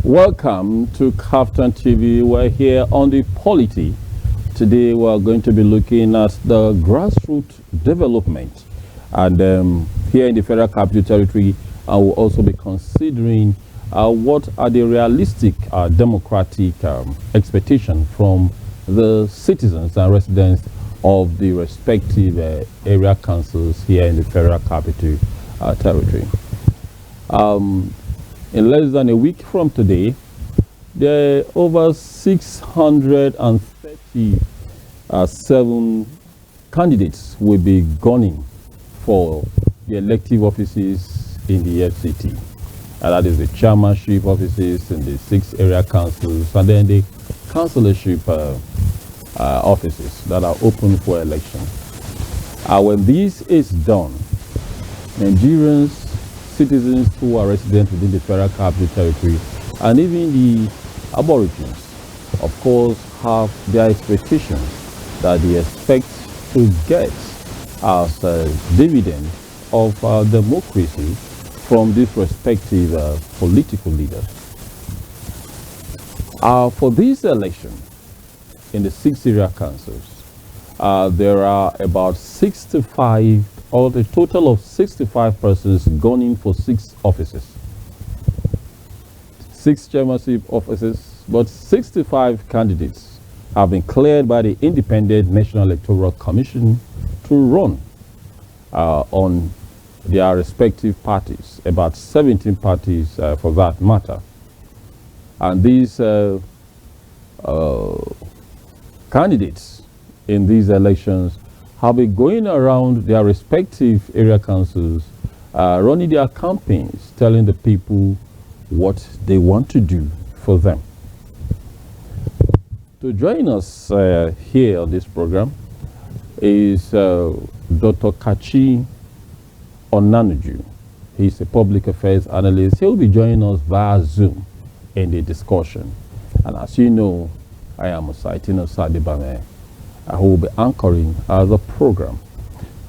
Welcome to Captain TV. We're here on the polity. Today we're going to be looking at the grassroots development. And here in the Federal Capital Territory, I will also be considering what are the realistic democratic expectations from the citizens and residents of the respective area councils here in the Federal Capital Territory. In less than a week from today, there are over 637 candidates will be gunning for the elective offices in the FCT. And that is the chairmanship offices in the 6 area councils and then the councillorship offices that are open for election. When this is done, Nigerians, citizens who are resident within the Federal Capital Territory and even the aborigines, of course, have their expectations that they expect to get as a dividend of democracy from these respective political leaders. For this election in the 6 area councils, there are about 65 or a total of 65 persons gunning for 6 offices. 6 chairmanship offices, but 65 candidates have been cleared by the Independent National Electoral Commission to run on their respective parties, about 17 parties for that matter. And these candidates in these elections have been going around their respective area councils, running their campaigns, telling the people what they want to do for them. To join us here on this program is Dr. Kachi Onanuju. He's a public affairs analyst. He'll be joining us via Zoom in the discussion. And as you know, I am Osaitino Sadibame, who will be anchoring the program.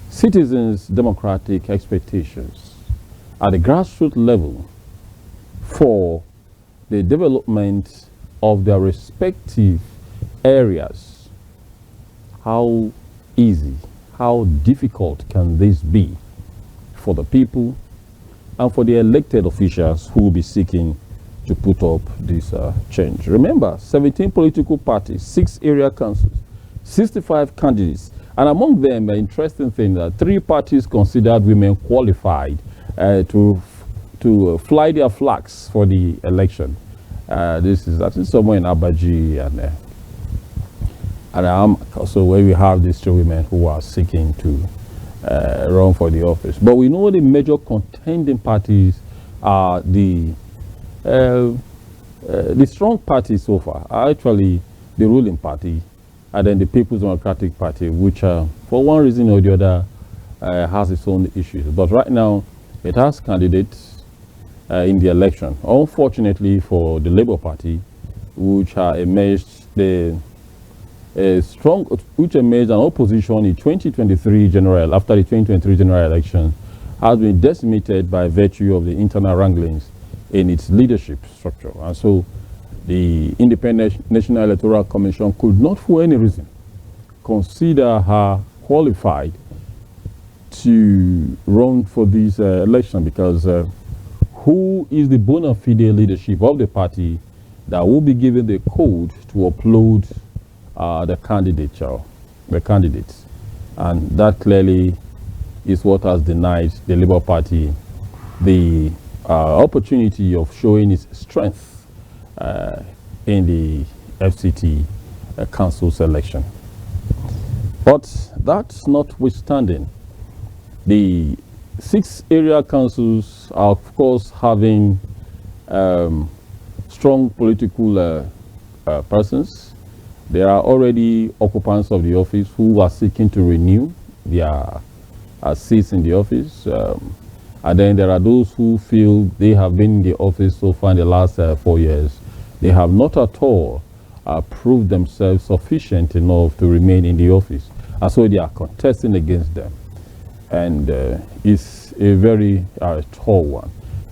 Citizens' democratic expectations at the grassroots level for the development of their respective areas. How easy, how difficult can this be for the people and for the elected officials who will be seeking to put up this change? Remember, 17 political parties, 6 area councils, 65 candidates, and among them, an interesting thing that 3 parties considered women qualified to fly their flags for the election. This is, I think, somewhere in Abaji and also where we have these 2 women who are seeking to run for the office. But we know the major contending parties are the strong parties so far are actually the ruling party, and then the People's Democratic Party, which for one reason or the other has its own issues. But right now, it has candidates in the election. Unfortunately for the Labour Party, which emerged an opposition in 2023 general, after the 2023 general election, has been decimated by virtue of the internal wranglings in its leadership structure. And so the Independent National Electoral Commission could not for any reason consider her qualified to run for this election, because who is the bona fide leadership of the party that will be given the code to upload the candidates? And that clearly is what has denied the Labour Party the opportunity of showing its strength in the FCT council selection. But that's notwithstanding, the 6 area councils are, of course, having strong political persons. There are already occupants of the office who are seeking to renew their seats in the office. And then there are those who feel they have been in the office so far in the last 4 years. They have not at all proved themselves sufficient enough to remain in the office. And so they are contesting against them. And it's a very tall one.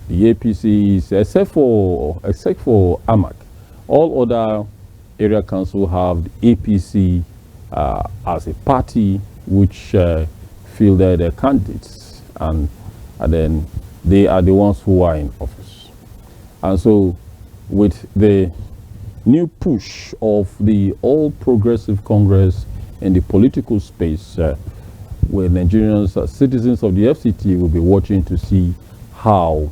The APCs, except for AMAC, all other area council have the APC as a party which fielded their candidates, and then they are the ones who are in office. And so, with the new push of the All Progressive Congress in the political space, where Nigerians, citizens of the FCT, will be watching to see how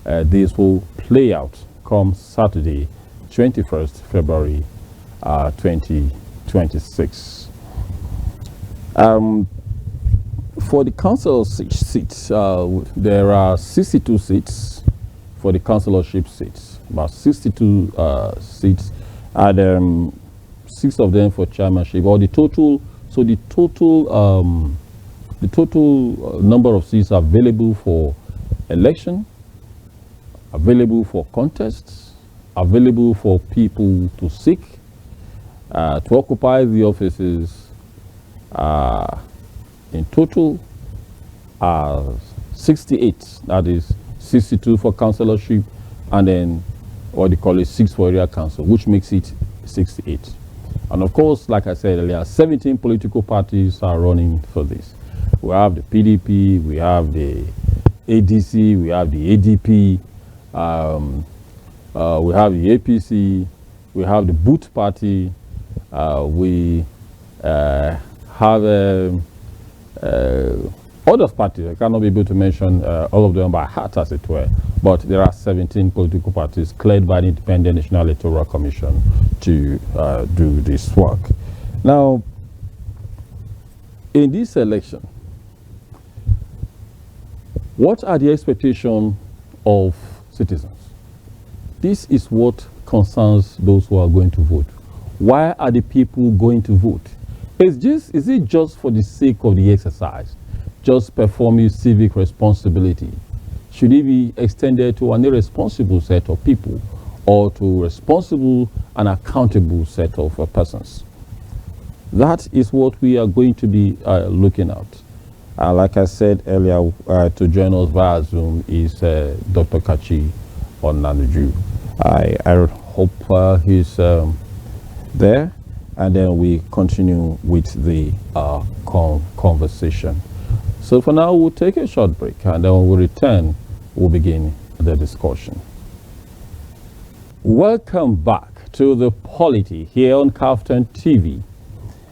this will play out come Saturday, 21st February 2026. For the council seats, there are 62 seats for the councillorship seats, about 62 seats, and 6 of them for chairmanship. Or the total, so the total number of seats available for election, available for contests, available for people to seek, to occupy the offices, in total 68. That is 62 for councillorship, and then what they call it 6 for area council, which makes it 68. And of course, like I said earlier, 17 political parties are running for this. We have the PDP, we have the ADC, we have the ADP, we have the APC, we have the Boot Party, we have other parties. I cannot be able to mention all of them by heart, as it were, but there are 17 political parties cleared by the Independent National Electoral Commission to do this work. Now, in this election, what are the expectations of citizens? This is what concerns those who are going to vote. Why are the people going to vote? Is it just for the sake of the exercise? Just performing civic responsibility? Should it be extended to an irresponsible set of people, or to a responsible and accountable set of persons? That is what we are going to be looking at. Like I said earlier, to join us via Zoom is Dr. Kachi Onanuju. I hope he's there, and then we continue with the conversation. So for now, we'll take a short break, and then when we return, we'll begin the discussion. Welcome back to The Polity here on Kaftan TV.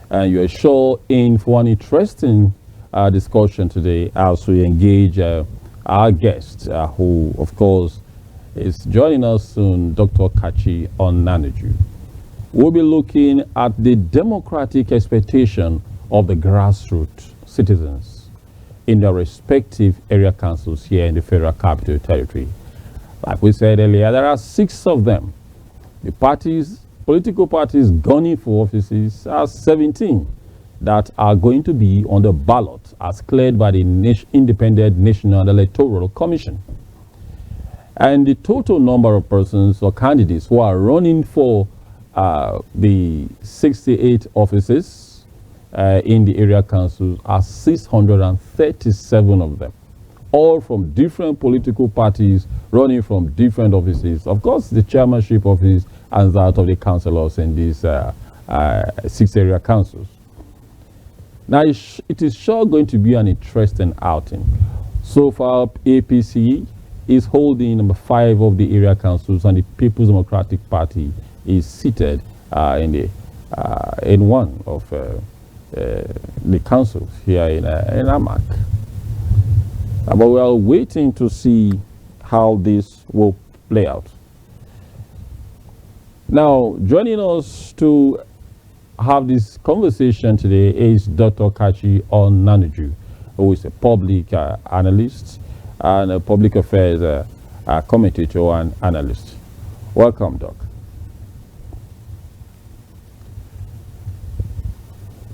And you're sure in for an interesting discussion today as we engage our guest, who, of course, is joining us soon, Dr. Kachi Onanuju. We'll be looking at the democratic expectation of the grassroots citizens in their respective area councils here in the Federal Capital Territory. Like we said earlier, there are 6 of them. The political parties gunning for offices are 17 that are going to be on the ballot as cleared by the Independent National Electoral Commission. And the total number of persons or candidates who are running for the 68 offices in the area councils are 637 of them, all from different political parties running from different offices. Of course, the chairmanship office and that of the councillors in these 6 area councils. Now, it is sure going to be an interesting outing. So far, APC is holding number 5 of the area councils, and the People's Democratic Party is seated in one of the councils here in AMAC. But we are waiting to see how this will play out. Now, joining us to have this conversation today is Dr. Kachi Onanuju, who is a public analyst and a public affairs commentator and analyst. Welcome, Doc.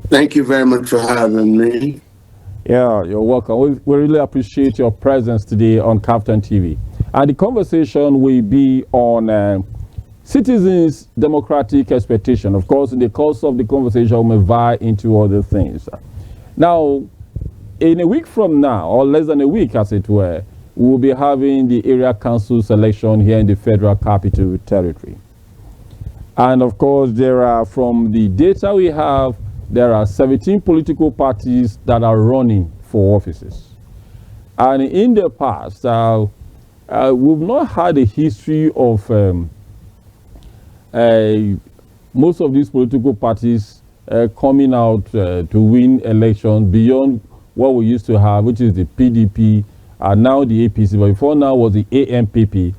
Thank you very much for having me. Yeah, you're welcome. We really appreciate your presence today on Kaftan TV. And the conversation will be on citizens' democratic expectation. Of course, in the course of the conversation, we may veer into other things. Now, in a week from now, or less than a week, as it were, we will be having the area council selection here in the Federal Capital Territory. And of course, there are, from the data we have, there are 17 political parties that are running for offices. And in the past, we've not had a history of most of these political parties coming out to win elections beyond what we used to have, which is the PDP, and now the APC. But before now was the AMPP,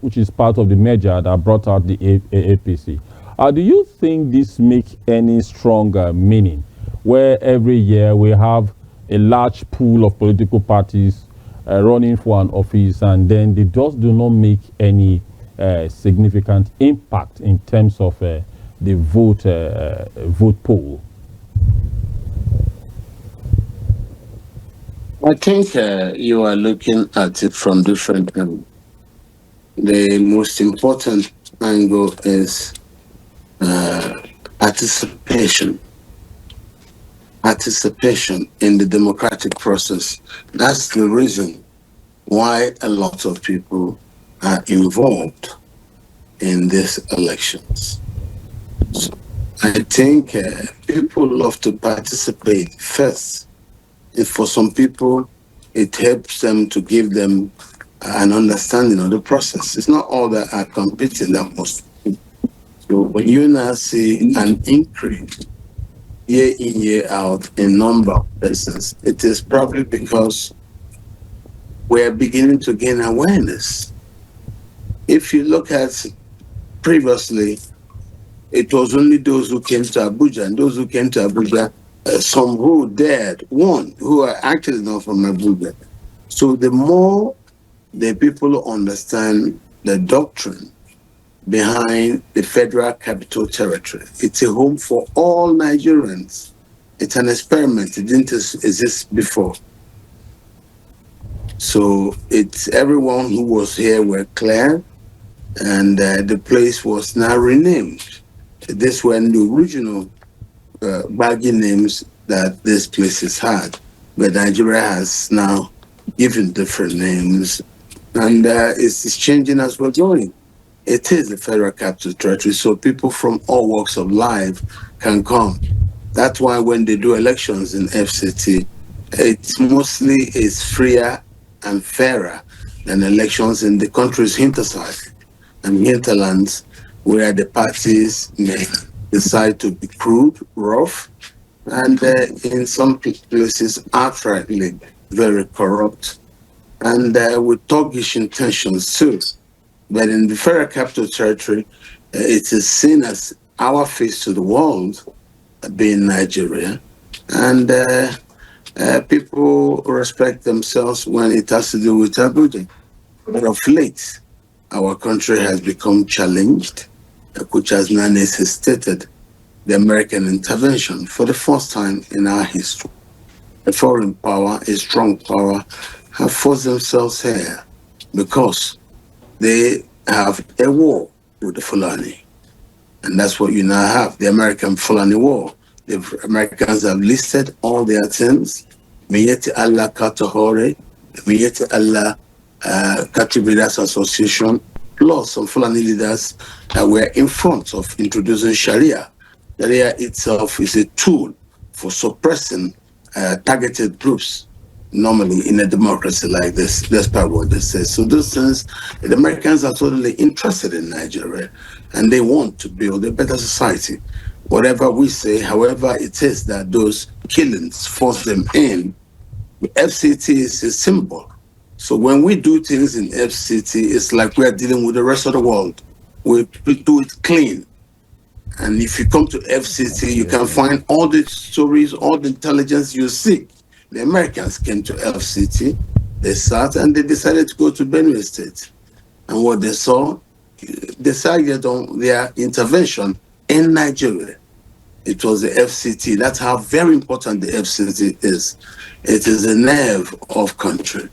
which is part of the merger that brought out the APC. Do you think this makes any stronger meaning, where every year we have a large pool of political parties running for an office, and then they just do not make any significant impact in terms of the vote pool? I think you are looking at it from different angles. The most important angle is participation in the democratic process. That's the reason why a lot of people are involved in these elections. So I think people love to participate first. If for some people, it helps them to give them an understanding of the process. It's not all that are competing that most. So when you now see an increase year in, year out in number of persons, it is probably because we're beginning to gain awareness. If you look at previously, it was only those who came to Abuja, and those who came to Abuja, some who dared, one who are actually not from Abuja. So the more the people understand the doctrine behind the Federal Capital Territory, it's a home for all Nigerians. It's an experiment. It didn't exist before. So it's everyone who was here were clear, and the place was now renamed. These were the original baggy names that these places had, but Nigeria has now given different names, and it's changing as we're going. It is the Federal Capital Territory, so people from all walks of life can come. That's why when they do elections in FCT, it's mostly is freer and fairer than elections in the country's hinterside and hinterlands, where the parties may decide to be crude, rough, and in some places outrightly very corrupt, and with thuggish intentions too. But in the Federal Capital Territory, it is seen as our face to the world, being Nigeria, and people respect themselves when it has to do with Abuja. But of late, our country has become challenged, which has now necessitated the American intervention for the first time in our history. A foreign power, a strong power, have forced themselves here because they have a war with the Fulani. And that's what you now have, the American Fulani War. The Americans have listed all their things. Miyeti Allah Katahore, Miyeti Allah Katibidas Association, plus some Fulani leaders that were in front of introducing Sharia. Sharia itself is a tool for suppressing targeted groups, normally in a democracy like this. That's part what they say. So those things, the Americans are totally interested in Nigeria, and they want to build a better society. Whatever we say, however it is that those killings force them in, FCT is a symbol. So when we do things in FCT, it's like we are dealing with the rest of the world. We do it clean. And if you come to FCT, you can find all the stories, all the intelligence you seek. The Americans came to FCT, they sat and they decided to go to Benue State. And what they saw, decided on their intervention in Nigeria. It was the FCT. That's how very important the FCT is. It is the nerve of country.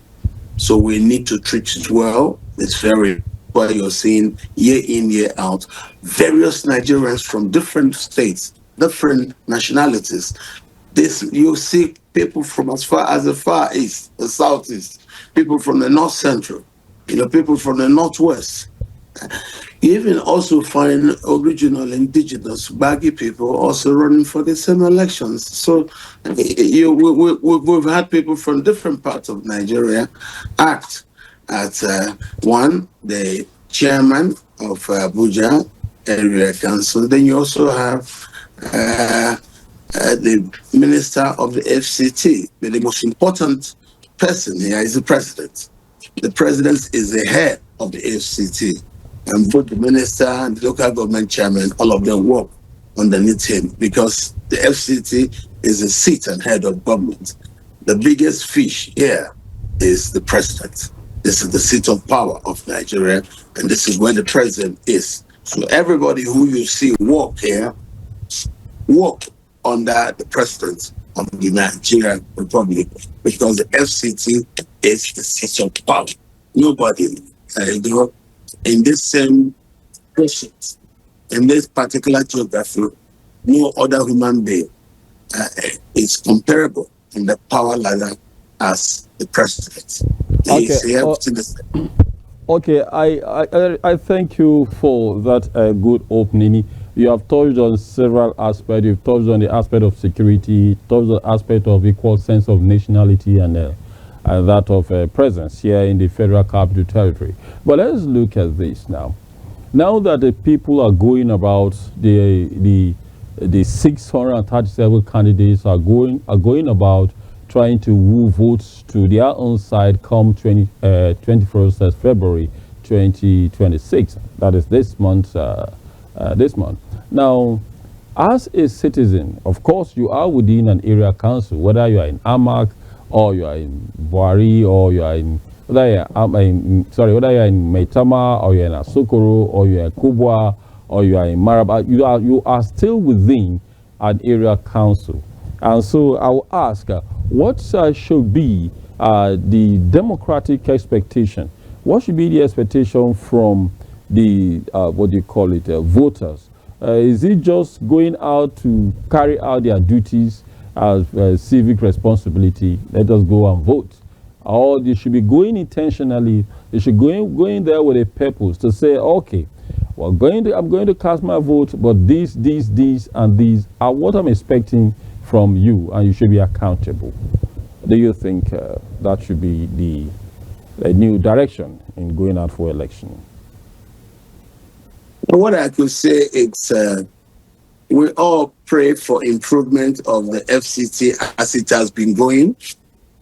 So we need to treat it well. It's very why you're seeing year in, year out, various Nigerians from different states, different nationalities. This you see people from as far as the Far East, the Southeast, people from the North Central, people from the Northwest. You even also find original indigenous Baggy people also running for the same elections. So we've had people from different parts of Nigeria act at the chairman of Abuja Area Council. Then you also have the minister of the FCT. But the most important person here is the president. The president is the head of the FCT. And both the minister and the local government chairman, all of them work underneath him because the FCT is the seat and head of government. The biggest fish here is the president. This is the seat of power of Nigeria, and this is where the president is. So everybody who you see walk here, walk under the president of the Nigerian Republic because the FCT is the seat of power. Nobody, in this same patient, in this particular geography, no other human being is comparable in the power ladder as the president. Okay, I thank you for that good opening. You have touched on several aspects. You've touched on the aspect of security, touched on the aspect of equal sense of nationality and that of presence here in the Federal Capital Territory. But let's look at this now. Now that the people are going about, the 637 candidates are going about trying to woo votes to their own side come 21st February 2026. That is this month. Now, as a citizen, of course, you are within an area council, whether you are in Amak or you are in Buari or you are in whether you are in Maitama or you are in Asokoro or you are in Kubwa or you are in Maraba, you are still within an area council. And so I will ask, what should be the democratic expectation? What should be the expectation from the, voters? Is it just going out to carry out their duties as civic responsibility? Let us go and vote. Or they should be going intentionally. They should going there with a purpose to say, okay, I'm going to cast my vote, but these, and these are what I'm expecting from you, and you should be accountable. Do you think that should be the new direction in going out for election? What I could say is we all pray for improvement of the FCT as it has been going.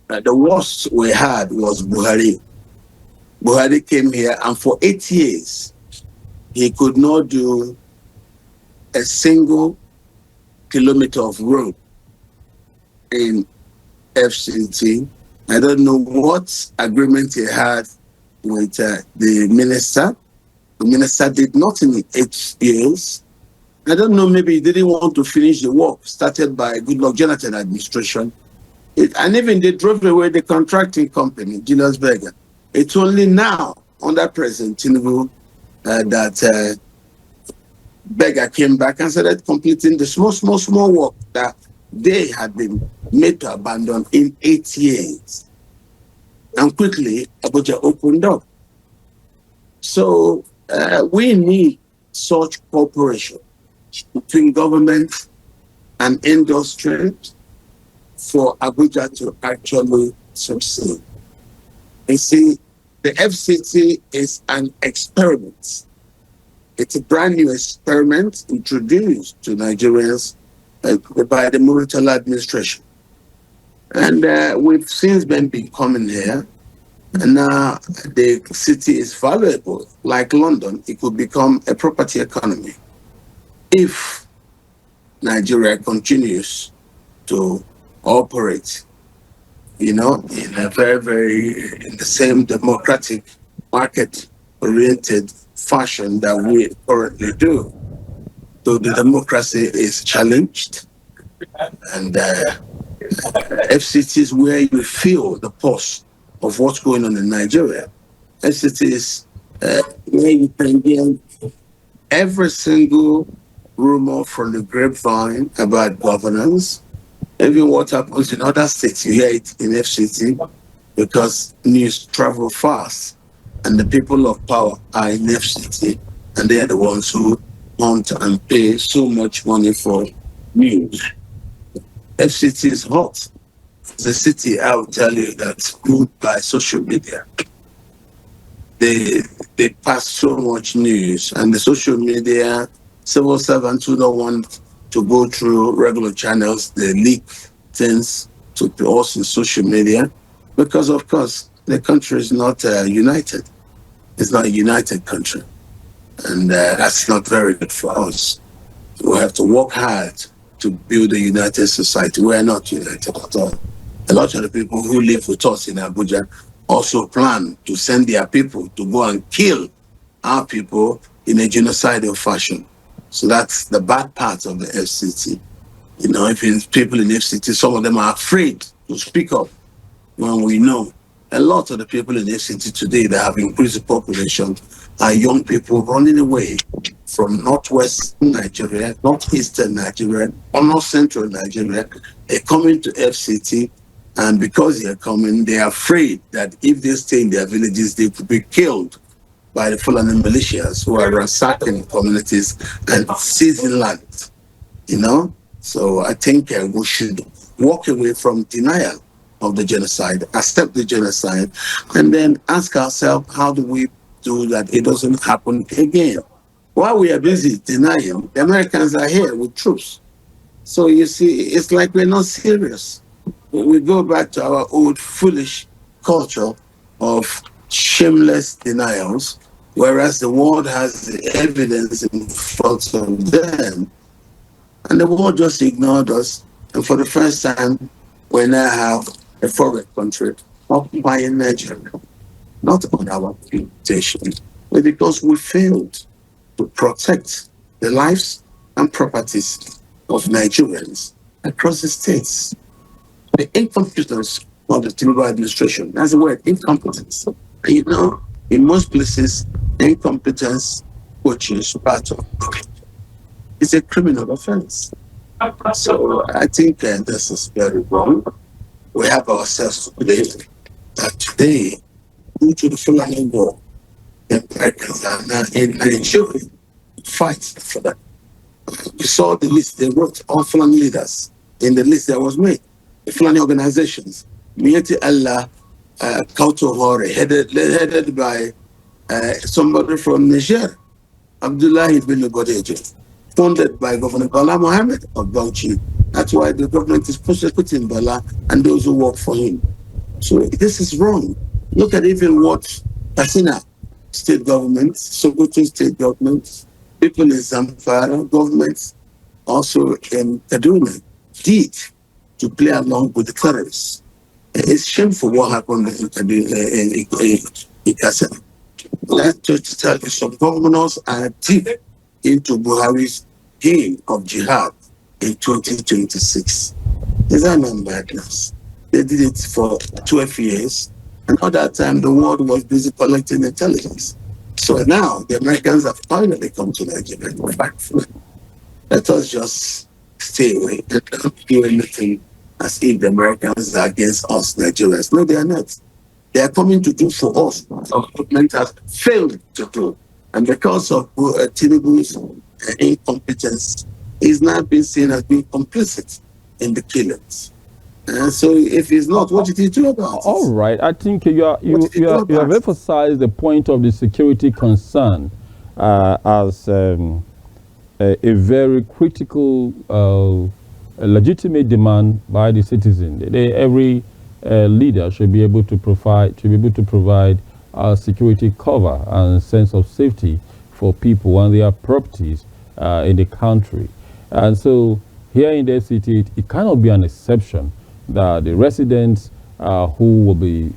The worst we had was Buhari. Buhari came here, and for 8 years, he could not do a single kilometer of road in FCT. I don't know what agreement he had with the minister. The minister did nothing in 8 years. I don't know, maybe he didn't want to finish the work started by Goodluck Jonathan administration. And even they drove away the contracting company, Julius Berger. It's only now, under President Tinubu, that Berger came back and started completing the small work that they had been made to abandon in 8 years. And quickly, Abuja opened up. So we need such cooperation between government and industry for Abuja to actually succeed. You see, the FCT is an experiment. It's a brand new experiment introduced to Nigerians by the Muritala administration. And we've since been coming here. And now the city is valuable. Like London, it could become a property economy if Nigeria continues to operate, in a in the same democratic, market-oriented fashion that we currently do. So the democracy is challenged, and FCT is where you feel the pulse of what's going on in Nigeria. FCT is where you can get every single rumor from the grapevine about governance, even what happens in other states. You hear it in FCT. because news travel fast, and the people of power are in FCT, and they are the ones who want and pay so much money for news. FCT is hot. It's a city, I will tell you, that's ruled by social media. They they pass so much news, and the social media civil servants who don't want to go through regular channels, they leak things to us in social media, because of course the country is not united. It's not a united country, and that's not very good for us. We have to work hard to build a united society. We are not united at all. A lot of the people who live with us in Abuja also plan to send their people to go and kill our people in a genocidal fashion. So that's the bad part of the FCT. You know, if it's people in FCT, some of them are afraid to speak up when we know a lot of the people in FCT today that have increased the population are young people running away from northwestern Nigeria, northeastern Nigeria, or north central Nigeria. They're coming to FCT, and because they're coming, they're afraid that if they stay in their villages, they could be killed by the Fulani militias who are ransacking communities and seizing land, you know? So I think we should walk away from denial of the genocide, accept the genocide, and then ask ourselves, how do we do that it doesn't happen again? While we are busy denying, the Americans are here with troops. So you see, it's like we're not serious. We go back to our old foolish culture of shameless denials, whereas the world has the evidence in front of them. And the world just ignored us. And for the first time, we now have a foreign country occupying Nigeria, not on our invitation, but because we failed to protect the lives and properties of Nigerians across the states. The incompetence of the Tinubu administration, that's the word, incompetence. And you know, in most places, incompetence, which is part of it's a criminal offense. So I think this is very wrong. We have ourselves to believe that today, due to the Fulani war, the Americans are now in Nigeria fight for that. We saw the list, they wrote all Fulani leaders in the list that was made. The Fulani organizations, Mieti Allah Kauto Hore, headed by somebody from Niger, Abdullahi bin Bodejo, funded by Governor Bala Mohammed of Bauchi. That's why the government is prosecuting Bala and those who work for him. So this is wrong. Look at even what Kasina state government, Sokoto state government, people in Zamfara government, also in Kaduna, did to play along with the terrorists. It's shameful what happened in Kasina. Let's just tell you, some governors are deep into Buhari's game of jihad in 2026. Is that not madness? They did it for 12 years, and all that time the world was busy collecting intelligence. So now the Americans have finally come to Nigeria to fight for it. Let us just stay away and don't do anything as if the Americans are against us, Nigerians. No, they are not. They are coming to do for us what our government has failed to do. And because of Tinubu's incompetence, he's now been seen as being complicit in the killings. So if he's not, what did he do about it? All right, I think you have emphasized the point of the security concern as a very critical, legitimate demand by the citizen. Every leader should be able to provide security cover and sense of safety for people and their properties in the country. And so here in the city, it cannot be an exception that the residents who will be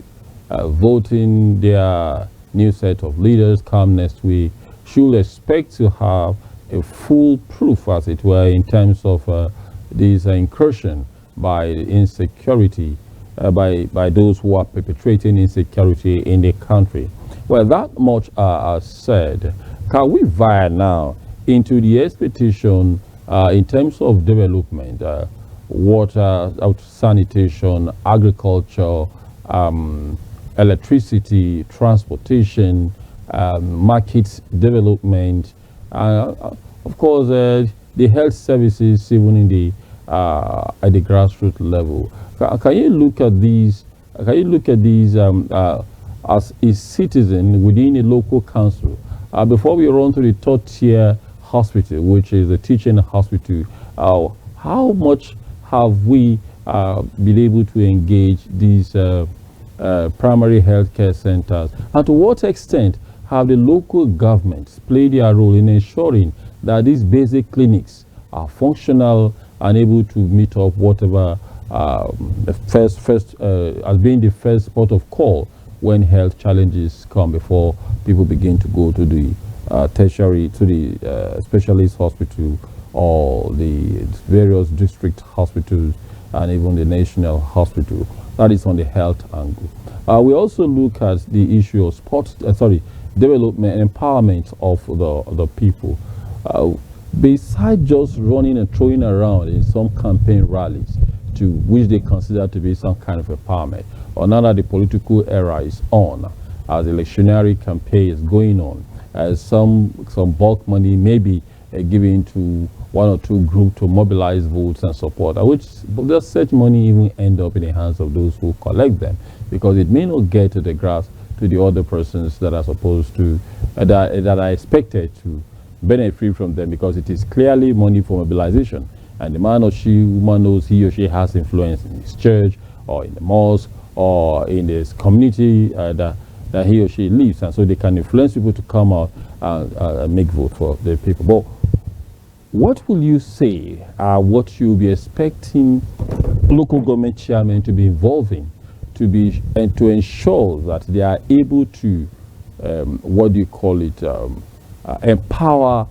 voting their new set of leaders come next week should expect to have a full proof, as it were, in terms of this incursion by insecurity, by those who are perpetrating insecurity in the country. Well, that much said, can we veer now into the expectation in terms of development, water, sanitation, agriculture, um, electricity, transportation, market development, of course, the health services, even in the at the grassroots level. Can you look at these? Can you look at these as a citizen within a local council? Before we run to the third tier hospital, which is the teaching hospital, how much have we been able to engage these primary healthcare centers? And to what extent have the local governments played their role in ensuring that these basic clinics are functional and able to meet up whatever the first as being the first port of call when health challenges come before people begin to go to the tertiary, to the specialist hospital or the various district hospitals and even the national hospital. That is on the health angle. We also look at the issue of sports, development, empowerment of the people. Besides just running and throwing around in some campaign rallies, to which they consider to be some kind of empowerment, or now that the political era is on, as electionary campaign is going on, some bulk money may be given to one or two groups to mobilize votes and support, which does such money even end up in the hands of those who collect them, because it may not get to the grass to the other persons that are supposed to, that are expected to benefit from them, because it is clearly money for mobilization. And the man or woman knows he or she has influence in his church or in the mosque or in this community that he or she lives, and so they can influence people to come out and make vote for the people. But what will you say what you'll be expecting local government chairmen to be involving and to ensure that they are able to empower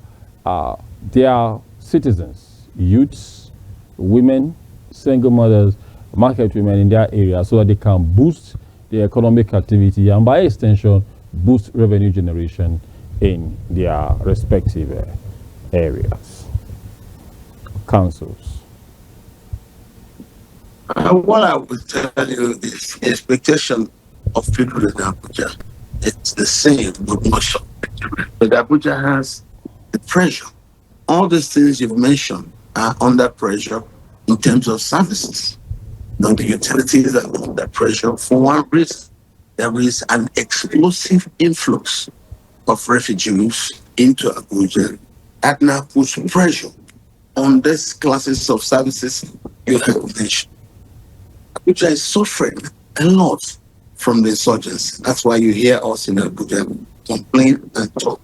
their citizens, youths, women, single mothers, market women in their area, so that they can boost the economic activity and by extension boost revenue generation in their respective areas, councils? What I would tell you is the expectation of people in Abuja. It's the same with most of Nigeria. But Abuja has the pressure. All these things you've mentioned are under pressure in terms of services. Now, the utilities are under pressure for one reason. There is an explosive influx of refugees into Abuja that now puts pressure on these classes of services you have mentioned. Abuja is suffering a lot from the insurgency. That's why you hear us in Abuja complain and talk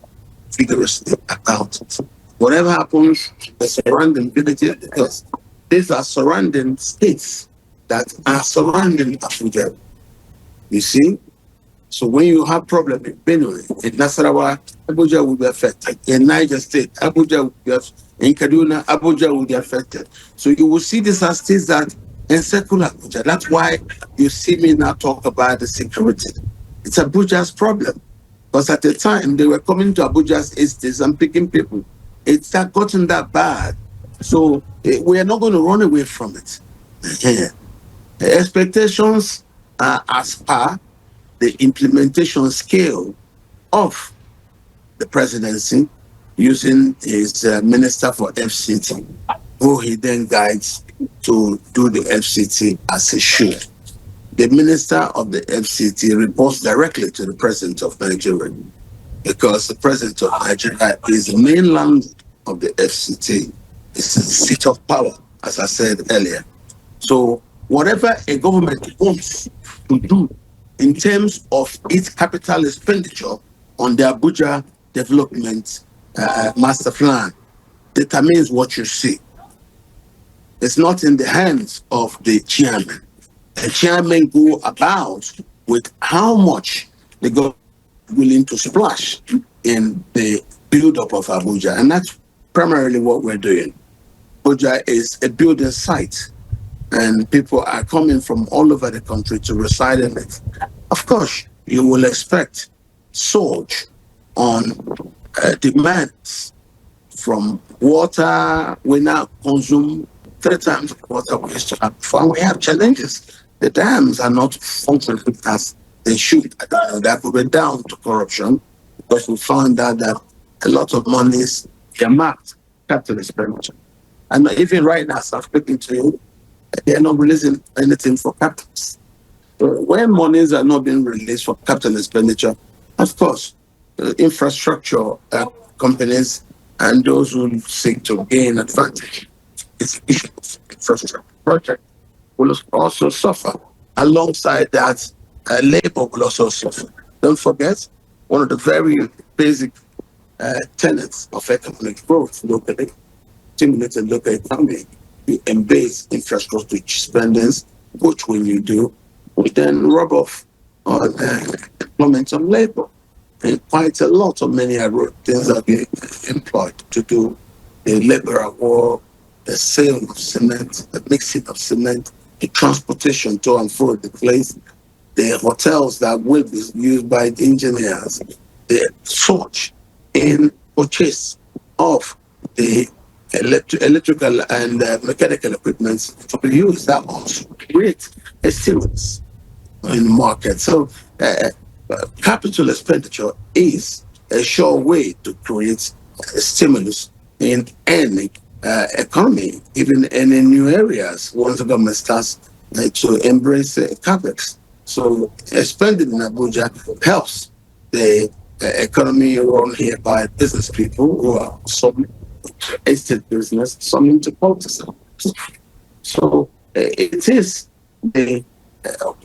vigorously about it. Whatever happens, the surrounding villages, because these are surrounding states that are surrounding Abuja. You see? So when you have problem in Benue, in Nasarawa, Abuja will be affected. In Niger State, Abuja will be affected. In Kaduna, Abuja will be affected. So you will see these are states that encircle Abuja. That's why you see me now talk about the security. It's Abuja's problem. Because at the time, they were coming to Abuja's estates and picking people. It's not gotten that bad. So we are not going to run away from it. The expectations are as per the implementation scale of the presidency using his minister for FCT, who he then guides to do the FCT as he should. The minister of the FCT reports directly to the president of Nigeria, because the president of Nigeria is the mainland of the FCT. It's the seat of power, as I said earlier. So whatever a government wants to do in terms of its capital expenditure on the Abuja development master plan determines what you see. It's not in the hands of the chairman. The chairman go about with how much the government is willing to splash in the build-up of Abuja. And that's primarily what we're doing. Abuja is a building site, and people are coming from all over the country to reside in it. Of course, you will expect surge on demands from water. We now consume 3 times the water we used to have before. We have challenges the dams are not functioning as they should. That could be down to corruption because we found out that a lot of money is earmarked capital expenditure. And even right now, as I'm speaking to you, they are not releasing anything for capitals. So when monies are not being released for capital expenditure, of course, infrastructure companies and those who seek to gain advantage is infrastructure project will also suffer. Alongside that, labor will also suffer. Don't forget, one of the very basic tenets of economic growth locally, stimulating local economy, you embase infrastructure spendings, which when you do, we then rub off on employment of labor. And quite a lot of many things are being employed to do the labor war, the sale of cement, the mixing of cement, the transportation to and fro the place, the hotels that will be used by the engineers, the search in purchase of the electrical and mechanical equipment to be used. That also creates a stimulus in the market. So capital expenditure is a sure way to create a stimulus in any economy, even in new areas, once the government starts to embrace capex. So spending in Abuja helps the economy run here by business people who are some estate business, some into politics. So it is the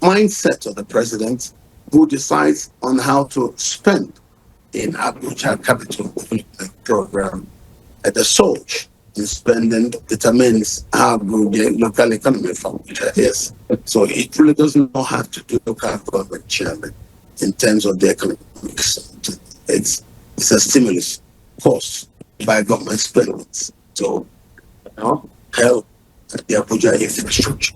mindset of the president who decides on how to spend in Abuja Capital Development Program. The surge in spending determines how good the local economy for Abuja is. So it really does not have to do local government chairman in terms of the economics. It's a stimulus caused by government spending. So, help the Abuja infrastructure.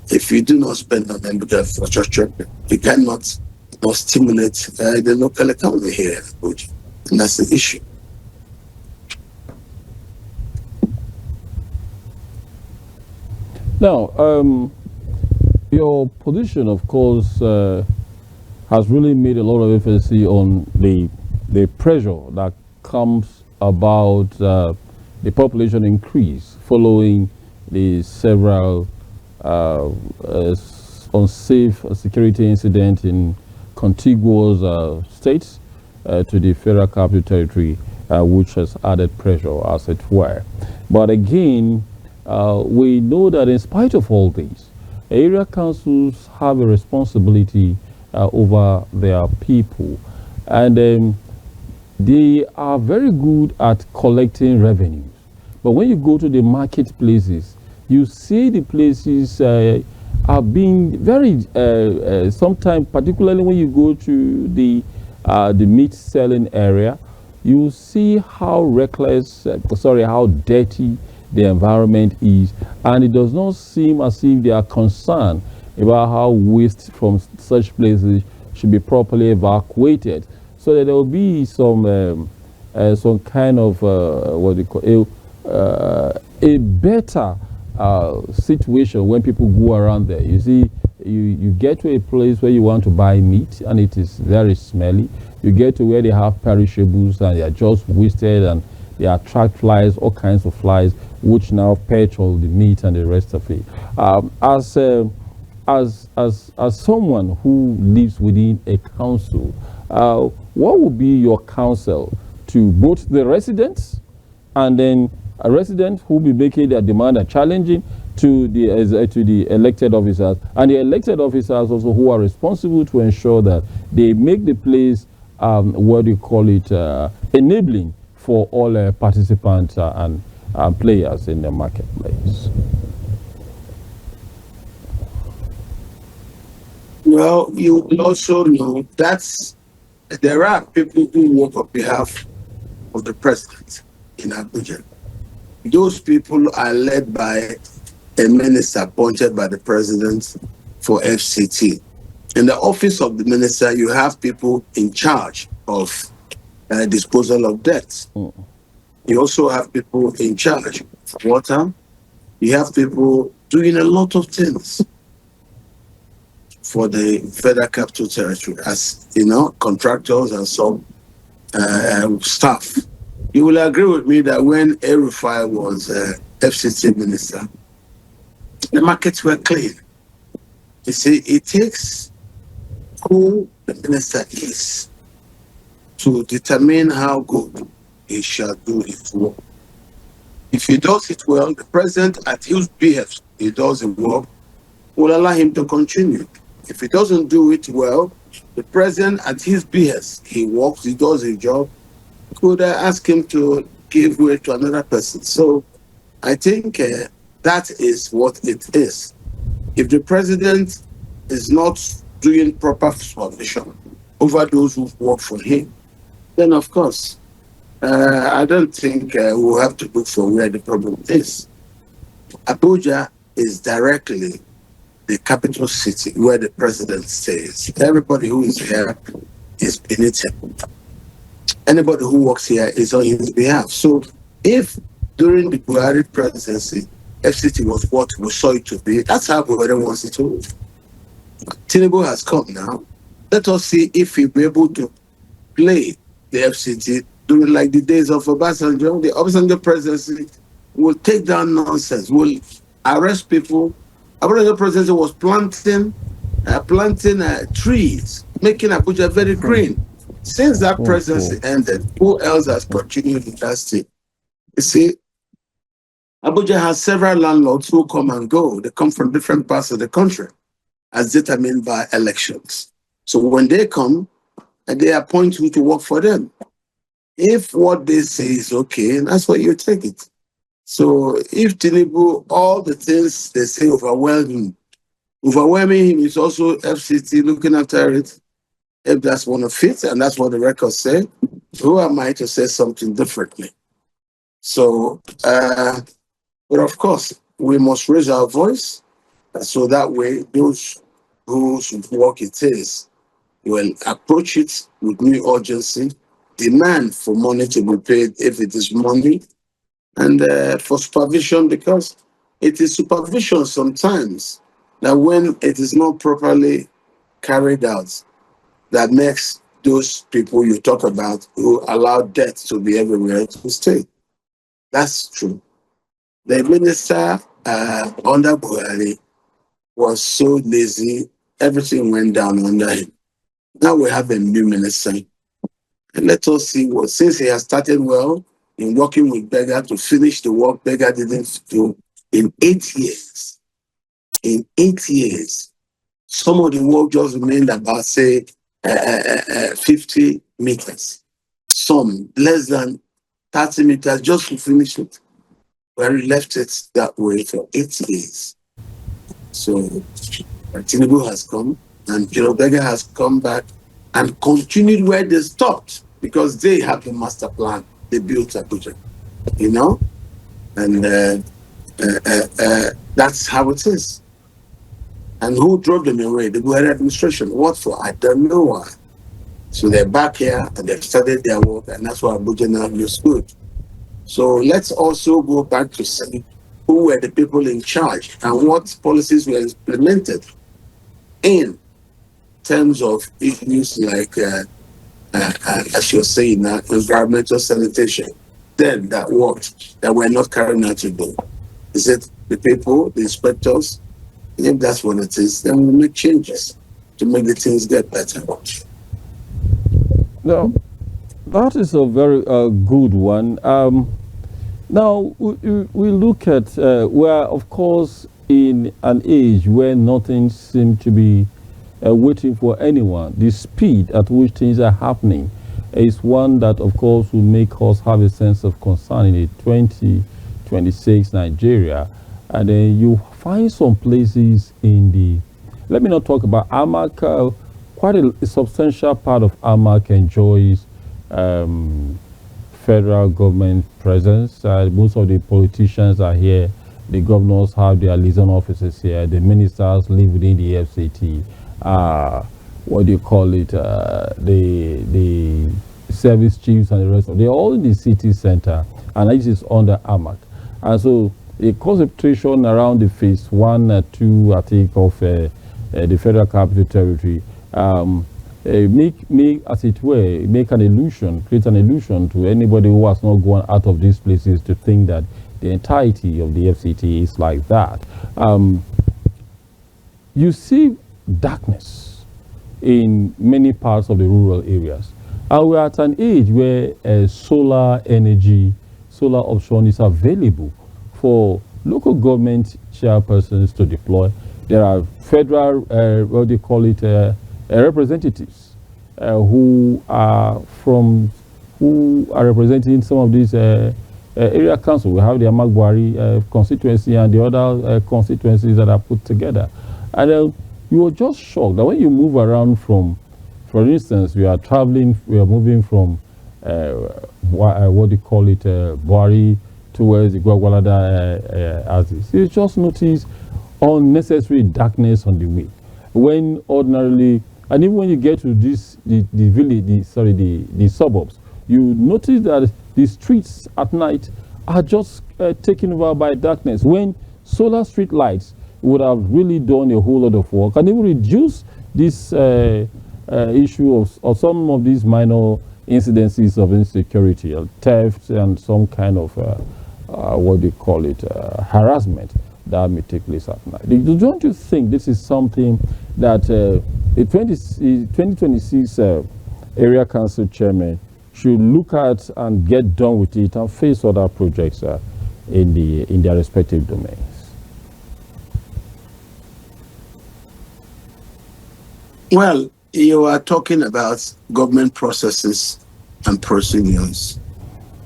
If you do not spend on Abuja infrastructure, you cannot stimulate the local economy here in Abuja. And that's the issue. Now, your position, of course, has really made a lot of emphasis on the pressure that comes about the population increase following the several unsafe security incidents in contiguous states to the Federal Capital Territory, which has added pressure, as it were. But again, we know that in spite of all this, area councils have a responsibility over their people, and they are very good at collecting revenues. But when you go to the marketplaces, you see the places are being very, sometimes, particularly when you go to the meat selling area, you see how reckless, how dirty the environment is, and it does not seem as if they are concerned about how waste from such places should be properly evacuated, so that there will be some kind of what do you call a better situation when people go around there. You see, you get to a place where you want to buy meat and it is very smelly. You get to where they have perishables and they are just wasted and they attract flies, all kinds of flies, which now perch all the meat and the rest of it. As someone who lives within a council, what would be your counsel to both the residents and then a resident who will be making their demand and challenging to the elected officers, and the elected officers also who are responsible to ensure that they make the place what do you call it, enabling for all participants and players in the marketplace? Well, you will also know that there are people who work on behalf of the president in Abuja. Those people are led by a minister appointed by the president for FCT. In the office of the minister, you have people in charge of disposal of debts. You also have people in charge of water. You have people doing a lot of things. for the Federal Capital Territory as, contractors and some staff. You will agree with me that when El-Rufai was FCT minister, the markets were clean. You see, it takes who the minister is to determine how good he shall do his work. If he does it well, the president at his behest, he does the work, will allow him to continue. If he doesn't do it well, the president at his behest, he works, he does his job, could ask him to give way to another person. So I think that is what it is. If the president is not doing proper supervision over those who work for him, then of course, I don't think we'll have to look for where the problem is. Abuja is directly the capital city where the president stays. Everybody who is here is beneath him. Anybody who works here is on his behalf. So if during the Buhari presidency, FCT was what we saw it to be, that's how Buhari wants it to be. Tinubu has come now. Let us see if he'll be able to play the FCT during like the days of Obasanjo. The Obasanjo presidency will take down nonsense, will arrest people. Obasanjo presidency was planting trees, making Abuja very green. Since that presidency ended, who else has continued in that state? You see, Abuja has several landlords who come and go. They come from different parts of the country, as determined by elections. So when they come, and they appoint you to work for them. If what they say is okay, that's why you take it. So if Tinubu, all the things they say overwhelming him is also FCT looking after it. If that's one of it, and that's what the records say, who am I to say something differently? So, but of course, we must raise our voice so that way those whose work it is will approach it with new urgency, demand for money to be paid if it is money, and for supervision, because it is supervision sometimes that when it is not properly carried out, that makes those people you talk about who allow debt to be everywhere to stay. That's true. The minister under Buhari was so lazy, everything went down under him. Now we have a new minister. And let us see what, since he has started well in working with Beggar to finish the work Beggar didn't do in 8 years. In 8 years, some of the work just remained about, say, 50 meters. Some less than 30 meters just to finish it. Where he left it that way for 8 years. So Tinubu has come, and Beggar has come back and continued where they stopped, because they have the master plan. They built Abuja, and that's how it is. And who drove them away? The Buhari administration. What for? I don't know why. So they're back here and they've started their work, and that's why Abuja now looks good. So let's also go back to see who were the people in charge and what policies were implemented in terms of issues like, as you're saying now, environmental sanitation. Then that worked, that we're not carrying out to do. Is it the people, the inspectors? If that's what it is, then we'll make changes to make the things get better. Now, that is a very good one. Now, we look at we're, of course, in an age where nothing seems to be waiting for anyone. The speed at which things are happening is one that, of course, will make us have a sense of concern in a 2026 Nigeria. And then you find some places in the, let me not talk about Amak, quite a substantial part of Amak enjoys federal government presence. Most of the politicians are here. The governors have their liaison offices here. The ministers live within the FCT. What do you call it? The service chiefs and the rest of them. They're all in the city center, and this is under Amak. And so a concentration around the phase 1 or 2, I think, of the Federal Capital Territory, make, as it were, make an illusion, create an illusion to anybody who has not gone out of these places to think that the entirety of the FCT is like that. You see darkness in many parts of the rural areas. And we're at an age where solar energy, solar option is available for local government chairpersons to deploy. There are federal, what do you call it, representatives who are representing some of these area council. We have the Amagbari constituency and the other constituencies that are put together. And you are just shocked that when you move around from, for instance, we are moving from, what do you call it, Buhari towards the Gwagwalada axis. You just notice unnecessary darkness on the way. When ordinarily, and even when you get to this, the village, the suburbs, you notice that the streets at night are just taken over by darkness. When solar street lights would have really done a whole lot of work and even reduce this issue of some of these minor incidences of insecurity, theft, and some kind of what do you call it, harassment that may take place at night. Don't you think this is something that the 2026 area council chairman should look at and get done with it and face other projects in their respective domains? Well, you are talking about government processes and procedures.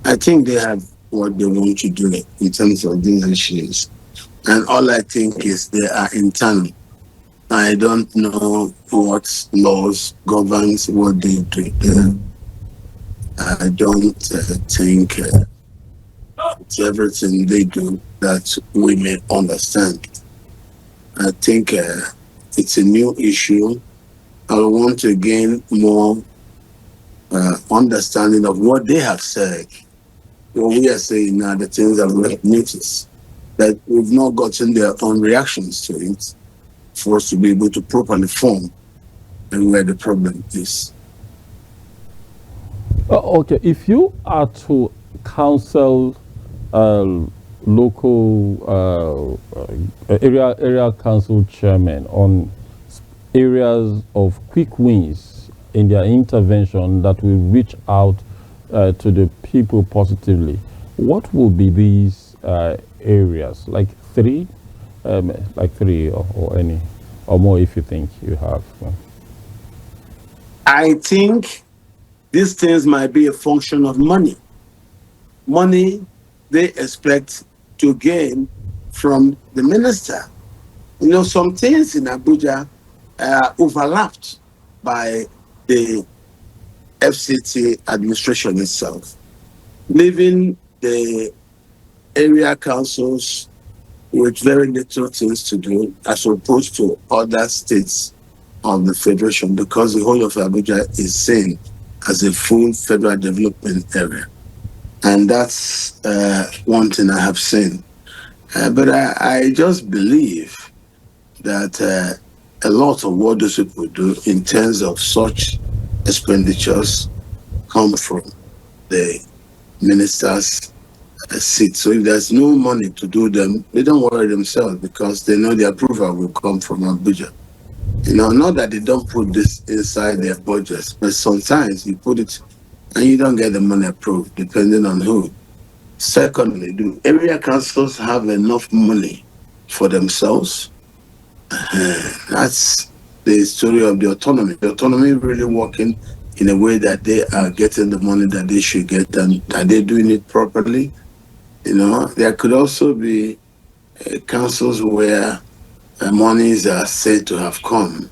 I think they have what they want to do in terms of these issues. And all I think is they are internal. I don't know what laws governs what they do there. I don't think it's everything they do that we may understand. I think it's a new issue. I want to gain more understanding of what they have said. What we are saying now, the things that we have noticed, that we've not gotten their own reactions to it for us to be able to properly form and where the problem is. Okay, if you are to counsel local area council chairmen on areas of quick wins in their intervention that will reach out to the people positively, what will be these areas? Like three or any or more if you think you have? I think these things might be a function of money. Money they expect to gain from the minister. You know, some things in Abuja overlapped by the FCT administration itself, leaving the area councils with very little things to do as opposed to other states of the federation, because the whole of Abuja is seen as a full federal development area. And that's one thing I have seen. But I just believe that a lot of what those people do in terms of such expenditures come from the minister's seat. So if there's no money to do them, they don't worry themselves because they know the approval will come from Abuja. You know, not that they don't put this inside their budgets, but sometimes you put it and you don't get the money approved, depending on who. Secondly, do area councils have enough money for themselves? That's the story of the autonomy. The autonomy really working in a way that they are getting the money that they should get, and are they doing it properly? You know, there could also be councils where monies are said to have come,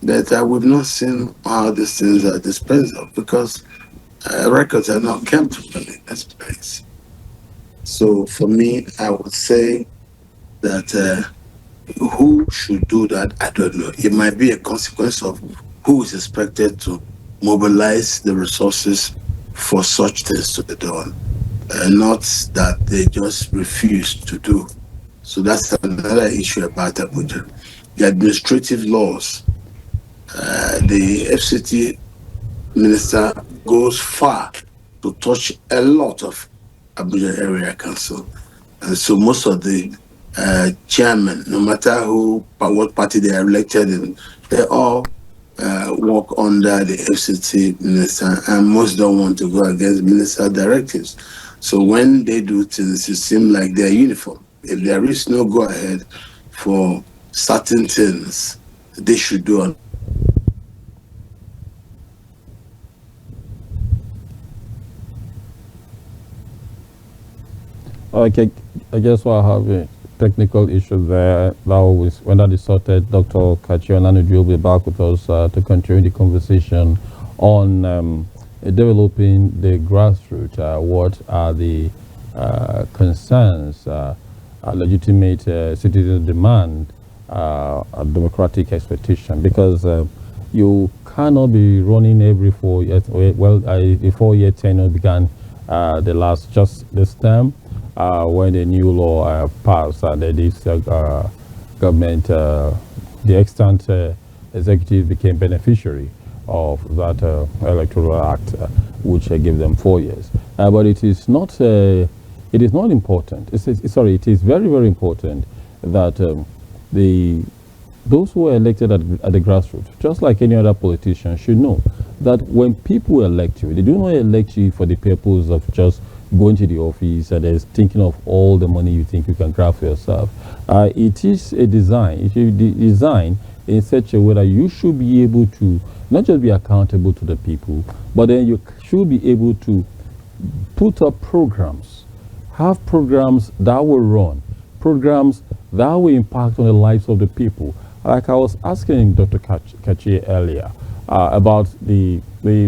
but I would not seen how these things are dispensed of because records are not kept properly. That's place. So for me, I would say that who should do that, I don't know. It might be a consequence of who is expected to mobilize the resources for such things to be done, not that they just refuse to do. So that's another issue about Abuja. the administrative laws. The FCT minister goes far to touch a lot of Abuja Area Council. And so most of the chairmen, no matter what party they are elected in, they all work under the FCT minister, and most don't want to go against minister directives. So when they do things, it seems like they're uniform. If there is no go ahead for certain things, they should do on. Okay, I guess we'll have a technical issue there. When that is sorted, Dr. Kachi Onanuju will be back with us to continue the conversation on developing the grassroots. What are the concerns, legitimate citizen demand, democratic expectation? Because you cannot be running every 4 years. Well, the 4-year tenure began just this term. When the new law passed, and this government, the extant executive became beneficiary of that electoral act, which gave them 4 years. But it is not. It is not important. It is very, very important that those who are elected at the grassroots, just like any other politician, should know that when people elect you, they do not elect you for the purpose of just going to the office and thinking of all the money you think you can grab for yourself. It is a design. It should be designed in such a way that you should be able to not just be accountable to the people, but then you should be able to put up programs, have programs that will run, programs that will impact on the lives of the people. Like I was asking Dr. Kachi earlier about the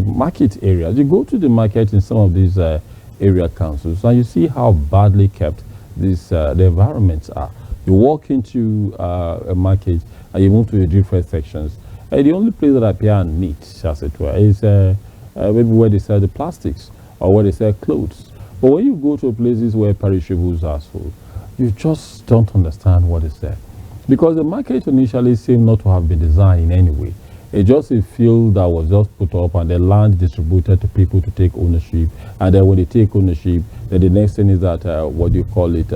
market areas. You go to the market in some of these area councils, and you see how badly kept the environments are. You walk into a market and you move to the different sections, and the only place that appear neat, as it were, is maybe where they sell the plastics or where they sell clothes. But when you go to places where perishables are sold, you just don't understand what is there, because the market initially seemed not to have been designed in any way. It's just a field that was just put up and the land distributed to people to take ownership. And then when they take ownership, then the next thing is that, what do you call it?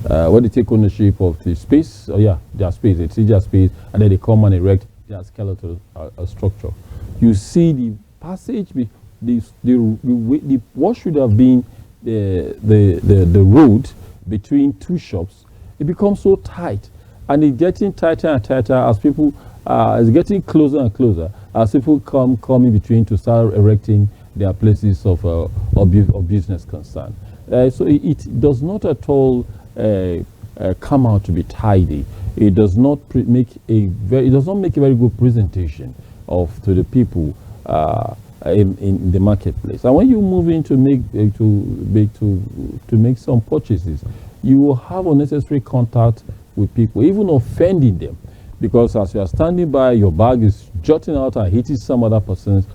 When they take ownership of the space, their space, it's their space, and then they come and erect their skeletal structure. You see the passage, what should have been the road between two shops, it becomes so tight. And it's getting tighter and tighter as people, it's getting closer and closer as people come in between to start erecting their places of business concern. So it does not at all come out to be tidy. It does not make a very good presentation to the people in the marketplace. And when you move in to make some purchases, you will have unnecessary contact with people, even offending them, because as you are standing by, your bag is jutting out and hitting some other person's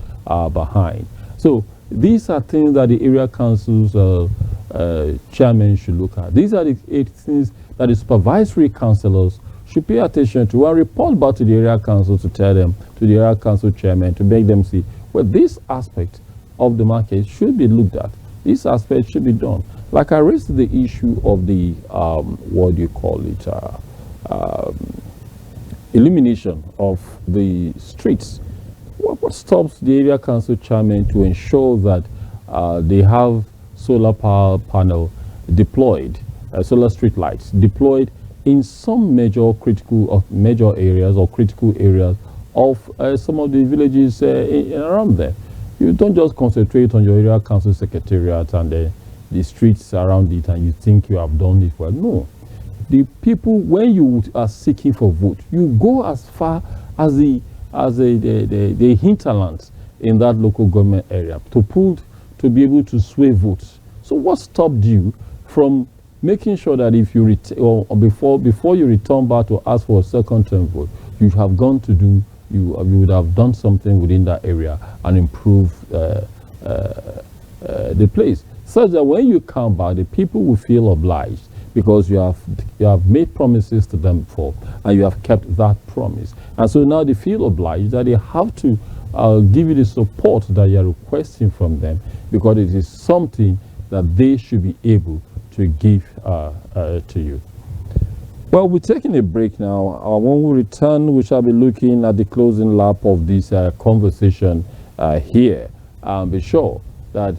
behind. So these are things that the area council's chairman should look at. These are the 8 things that the supervisory councillors should pay attention to and report back to the area council to tell them, to the area council chairman, to make them see, well, this aspect of the market should be looked at. This aspect should be done. Like I raised the issue of the, what do you call it, illumination of the streets. What stops the area council chairman to ensure that they have solar power panel deployed, solar street lights deployed in some major areas or critical areas of some of the villages around there? You don't just concentrate on your area council secretariat and the streets around it and you think you have done it well. No. The people, when you are seeking for vote, you go as far as the hinterlands in that local government area to be able to sway votes. So what stopped you from making sure that if you before you return back to ask for a second term vote, you have gone to do, you would have done something within that area and improve the place, such that when you come back, the people will feel obliged because you have made promises to them before and you have kept that promise. And so now they feel obliged that they have to give you the support that you are requesting from them, because it is something that they should be able to give to you. Well, we're taking a break now. When we return, we shall be looking at the closing lap of this conversation here. Be sure that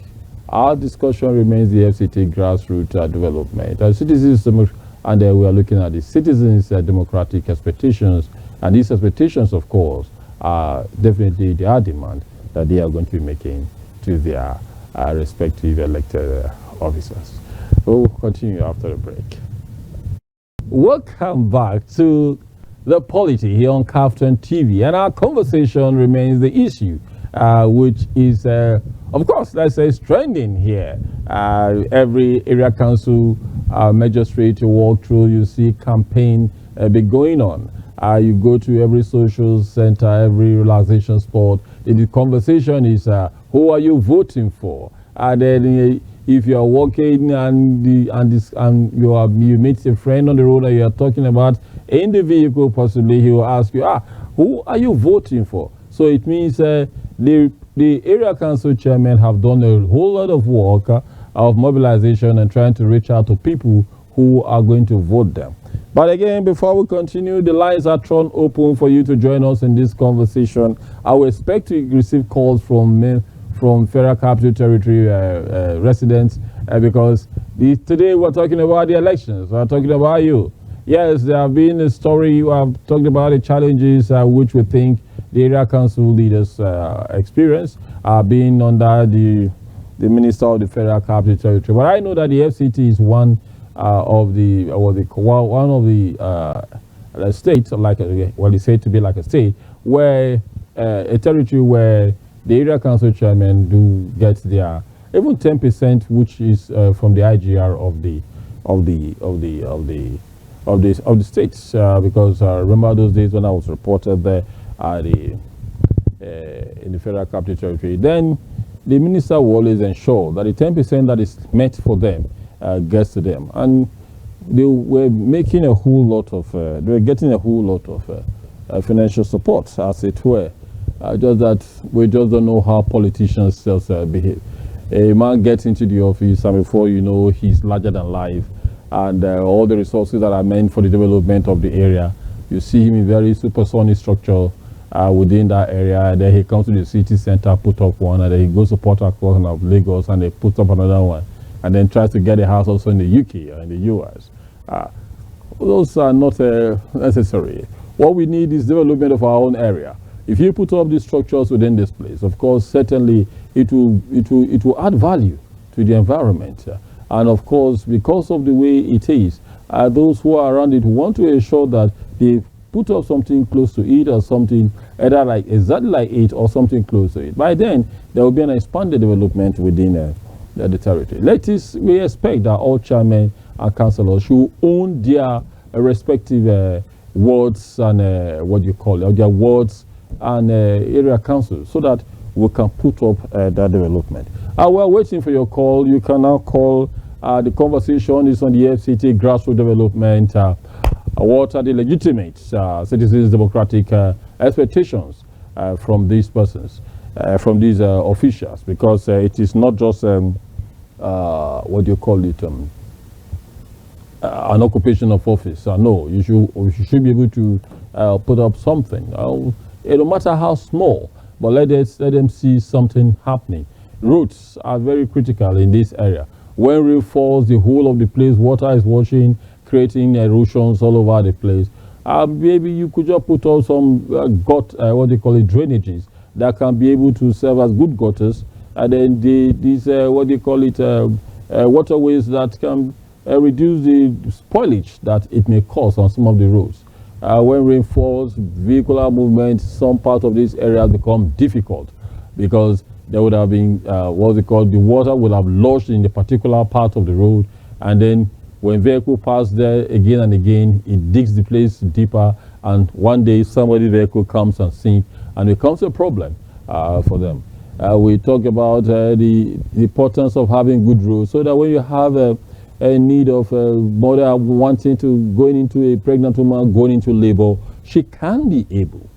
our discussion remains the FCT grassroots development. Citizens, and we are looking at the citizens' democratic expectations. And these expectations, of course, are definitely their demand that they are going to be making to their respective elected officers. We'll continue after the break. Welcome back to The Polity here on Kaftan TV, and our conversation remains the issue, which is, of course, let's say, it's trending here. Every area council magistrate you walk through, you see campaign be going on. You go to every social center, every relaxation spot. The conversation is, who are you voting for? And then if you are walking and you meet a friend on the road that you are talking about in the vehicle, possibly he will ask you, who are you voting for? So it means the area council chairmen have done a whole lot of work of mobilization and trying to reach out to people who are going to vote them. But again, before we continue, the lines are thrown open for you to join us in this conversation. I will expect to receive calls from Federal Capital Territory residents, because today we're talking about the elections. We're talking about you. Yes, there have been a story. You have talked about the challenges which we think the area council leaders experience being under the minister of the Federal Capital Territory. But I know that the FCT is one of the states, like they say to be like a state, where a territory where the area council chairman do get their even 10%, which is from the IGR of the states, because remember those days when I was reported there in the Federal Capital Territory, then the minister will always ensure that the 10% that is meant for them gets to them, and they were making a whole lot of they were getting a whole lot of financial support, as it were. Just that we just don't know how politicians behave. A man gets into the office, and before you know, he's larger than life, and all the resources that are meant for the development of the area, you see him in very supersonic structure within that area. And then he comes to the city center, put up one, and then he goes to Port Harcourt and Lagos, and they put up another one, and then tries to get a house also in the UK or in the US. Those are not necessary. What we need is development of our own area. If you put up these structures within this place, of course, certainly it will add value to the environment. And of course, because of the way it is, those who are around it want to ensure that they put up something close to it, or something either like exactly like it or something close to it. By then, there will be an expanded development within the territory. We expect that all chairmen and councillors should own their respective wards and their wards and area councils, so that we can put up that development. We're waiting for your call. You can now call. The conversation is on the FCT grassroots development. What are the legitimate citizens' democratic expectations from these persons, from these officials? Because it is not just an occupation of office. No, you should be able to put up something. No matter how small, but let them see something happening. Roads are very critical in this area. When rain falls, the whole of the place, water is washing, creating erosions all over the place. Maybe you could just put up some drainages that can be able to serve as good gutters, and then these waterways that can reduce the spoilage that it may cause on some of the roads. When rain falls, vehicular movement, some part of this area become difficult, because there would have been the water would have lodged in the particular part of the road, and then when vehicle pass there again and again, it digs the place deeper, and one day somebody's vehicle comes and sinks, and it becomes a problem for them. We talk about the importance of having good roads, so that when you have need of a mother wanting to going into a pregnant woman going into labor, she can be able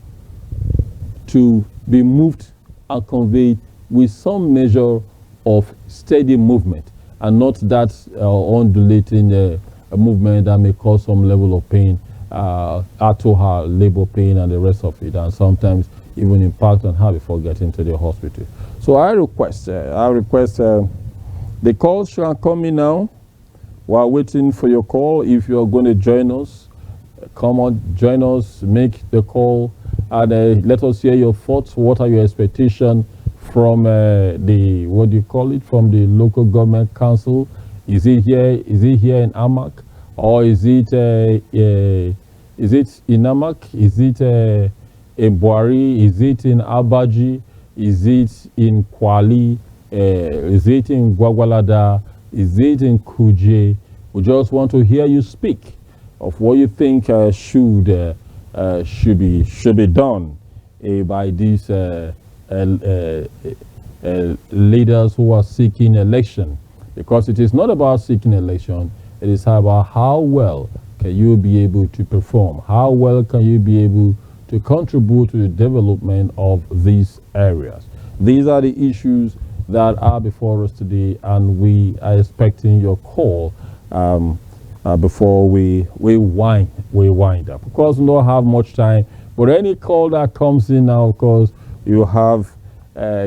to be moved and conveyed with some measure of steady movement and not that undulating movement that may cause some level of pain to her, labor pain and the rest of it, and sometimes even impact on her before getting to the hospital. So I request the calls shall come in now. While waiting for your call, if you are going to join us, come on, join us, make the call, and let us hear your thoughts. What are your expectations from the, what do you call it, from the local government council? Is it here in Amak, or is it in Amak? Is it in Buari? Is it in Abaji? Is it in Kwali? Is it in Gwagwalada? Is it in Kuje? We just want to hear you speak of what you think should be done by these leaders who are seeking election. Because it is not about seeking election, it is about how well can you be able to perform, how well can you be able to contribute to the development of these areas. These are the issues that are before us today, and we are expecting your call before we wind up. Of course, we don't have much time, but any call that comes in now, of course, you have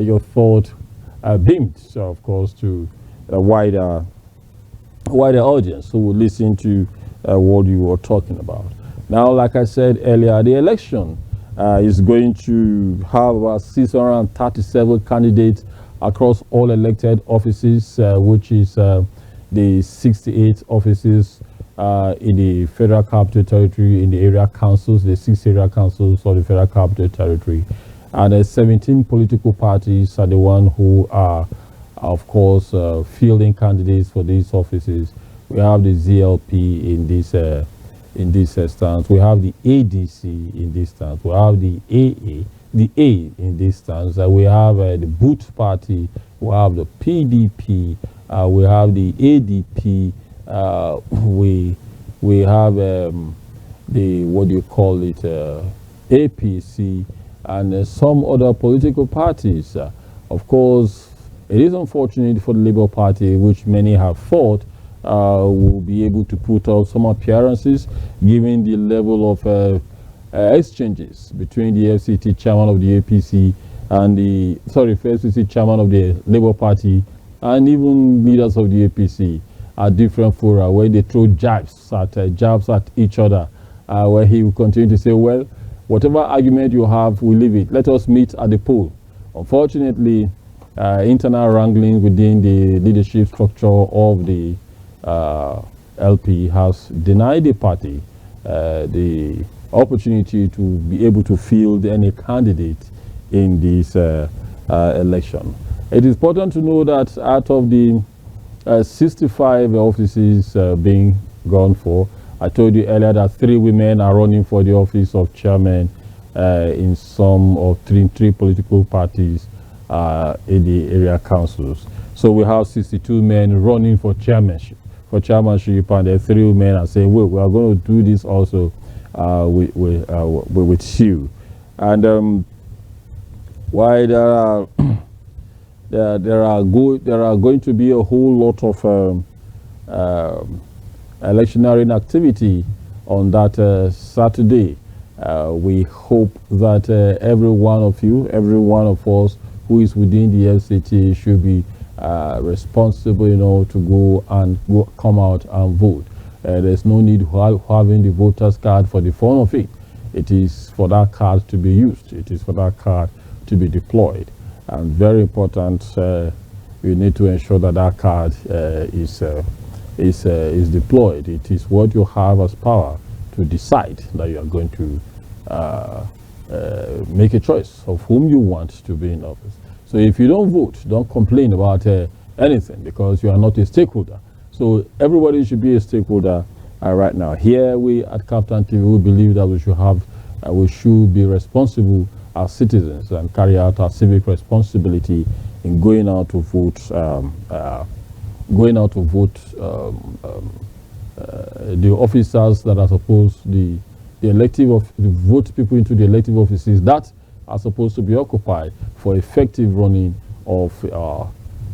your thought beamed, so of course, to a wider audience who will listen to what you are talking about. Now, like I said earlier, the election is going to have about 637 candidates across all elected offices, which is the 68 offices in the Federal Capital Territory, in the area councils, the 6 area councils of the Federal Capital Territory. And 17 political parties are the ones who are, of course, fielding candidates for these offices. We have the ZLP in this stance. We have the ADC in this stance. We have the AA, the A in this stance. We have the Boot Party. We have the PDP. We have the ADP. We have the, what do you call it, APC, and some other political parties. Of course, it is unfortunate for the Labour Party, which many have thought will be able to put out some appearances, given the level of exchanges between the FCT chairman of the APC and the, FCT chairman of the Labour Party, and even leaders of the APC at different fora, where they throw jabs at each other, where he will continue to say, well, whatever argument you have, we leave it. Let us meet at the poll. Unfortunately, internal wrangling within the leadership structure of the LP has denied the party the opportunity to be able to field any candidate in this election. It is important to know that out of the 65 offices being gone for, I told you earlier that 3 women are running for the office of chairman in some of three political parties in the area councils. So we have 62 men running for chairmanship, and the 3 women are saying, well, we are going to do this also with you. And while there are going to be a whole lot of electioneering activity on that Saturday, we hope that every one of you, every one of us who is within the FCT should be responsible, to go come out and vote. There's no need having the voter's card for the fun of it. It is for that card to be used. It is for that card to be deployed. And very important, we need to ensure that that card is deployed. It is what you have as power to decide that you are going to make a choice of whom you want to be in office. So if you don't vote, don't complain about anything, because you are not a stakeholder. So everybody should be a stakeholder right now. Here we at Captain TV, we believe that we should be responsible as citizens and carry out our civic responsibility in going out to vote going out to vote, the officers that are supposed, the elective of the vote people into the elective offices that are supposed to be occupied for effective running of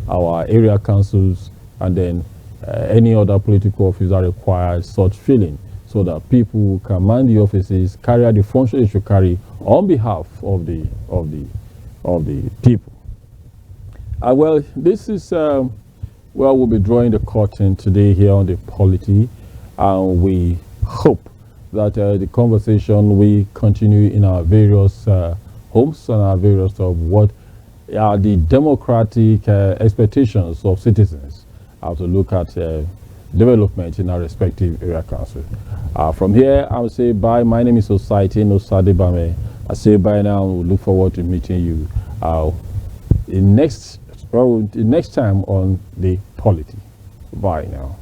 our area councils, and then any other political office that requires such filling, so that people can man the offices, carry out the function they should carry on behalf of the people. Well, this is where we'll be drawing the curtain today here on the polity, and we hope that the conversation will continue in our various homes and our various of what are the democratic expectations of citizens, how to look at development in our respective area council. From here, I will say bye. My name is Society Nosadebame. I say bye now. We look forward to meeting you next time on the polity. Bye now.